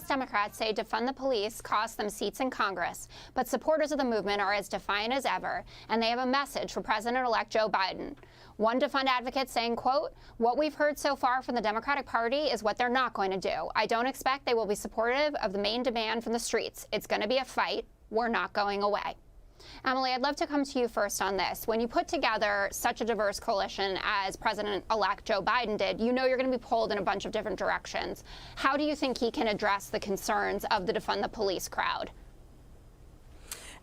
House Democrats say defund the police costs them seats in Congress, but supporters of the movement are as defiant as ever, and they have a message for President-elect Joe Biden. One defund advocate saying, quote, "What we've heard so far from the Democratic Party is what they're not going to do. I don't expect they will be supportive of the main demand from the streets. It's going to be a fight. We're not going away." Emily, I'd love to come to you first on this. When you put together such a diverse coalition as President-elect Joe Biden did, you know you're going to be pulled in a bunch of different directions. How do you think he can address the concerns of the defund the police crowd?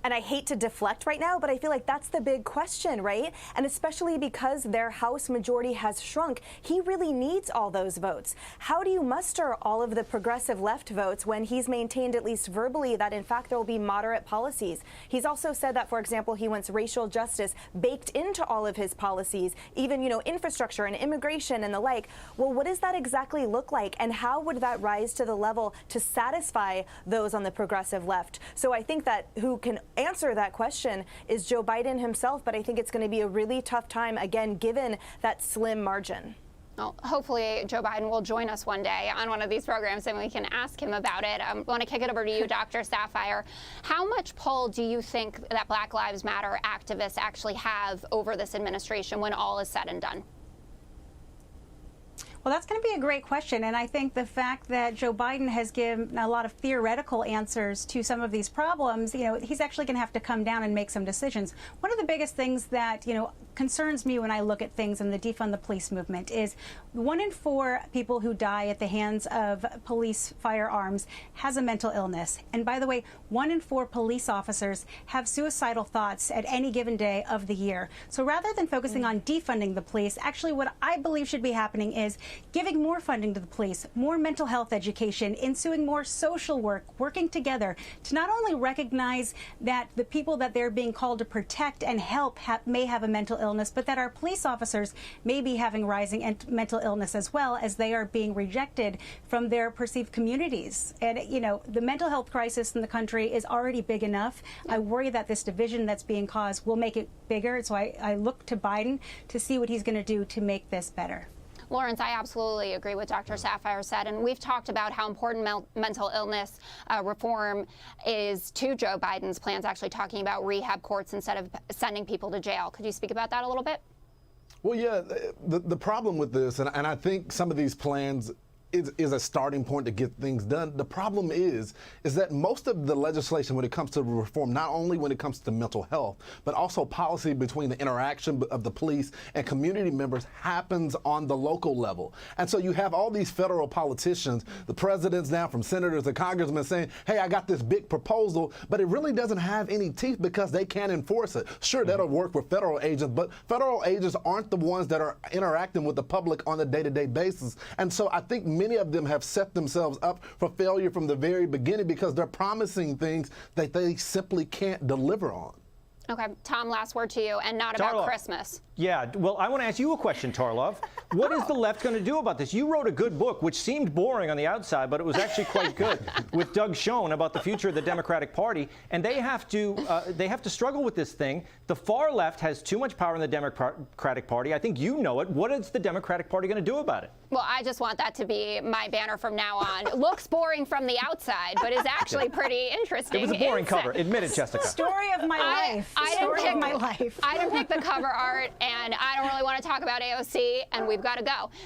And I hate to deflect right now, but I feel like that's the big question, right? And especially because their House majority has shrunk, he really needs all those votes. How do you muster all of the progressive left votes when he's maintained, at least verbally, that in fact there will be moderate policies? He's also said that, for example, he wants racial justice baked into all of his policies, even, infrastructure and immigration and the like. Well, what does that exactly look like? And how would that rise to the level to satisfy those on the progressive left? So I think that who can answer that question is Joe Biden himself, but I think it's going to be a really tough time, again, given that slim margin. Well, hopefully Joe Biden will join us one day on one of these programs and we can ask him about it. I want to kick it over to you, Dr. Saphier. How much pull do you think that Black Lives Matter activists actually have over this administration when all is said and done? Well, that's going to be a great question. And I think the fact that Joe Biden has given a lot of theoretical answers to some of these problems, he's actually going to have to come down and make some decisions. One of the biggest things that, concerns me when I look at things in the defund the police movement is 1 in 4 people who die at the hands of police firearms has a mental illness. And by the way, 1 in 4 police officers have suicidal thoughts at any given day of the year. So rather than focusing on defunding the police, actually what I believe should be happening is giving more funding to the police, more mental health education, ensuing more social work, working together to not only recognize that the people that they're being called to protect and help may have a mental illness, but that our police officers may be having rising mental illness as well as they are being rejected from their perceived communities. And, the mental health crisis in the country is already big enough. I worry that this division that's being caused will make it bigger. So I look to Biden to see what he's going to do to make this better. Lawrence, I absolutely agree with Dr. Saphier said, and we've talked about how important mental illness reform is to Joe Biden's plans, actually talking about rehab courts instead of sending people to jail. Could you speak about that a little bit? Well, yeah, the problem with this, and I think some of these plans is a starting point to get things done. The problem is that most of the legislation when it comes to reform, not only when it comes to mental health, but also policy between the interaction of the police and community members happens on the local level. And so you have all these federal politicians, the presidents now, from senators to congressmen, saying, hey, I got this big proposal, but it really doesn't have any teeth because they can't enforce it. Sure, that'll work for federal agents, but federal agents aren't the ones that are interacting with the public on a day-to-day basis. And so I think many of them have set themselves up for failure from the very beginning because they're promising things that they simply can't deliver on. Okay, Tom, last word to you, and not about Christmas. Yeah, well, I want to ask you a question, Tarlov. What is the left going to do about this? You wrote a good book, which seemed boring on the outside, but it was actually quite good, with Doug Schoen about the future of the Democratic Party, and they have to struggle with this thing. The far left has too much power in the Democratic Party. I think you know it. What is the Democratic Party going to do about it? Well, I just want that to be my banner from now on. Looks boring from the outside, but is actually pretty interesting. It was a boring cover. Admit it, Jessica. Story of my life. I didn't pick the cover art, and I don't really want to talk about AOC, and we've got to go.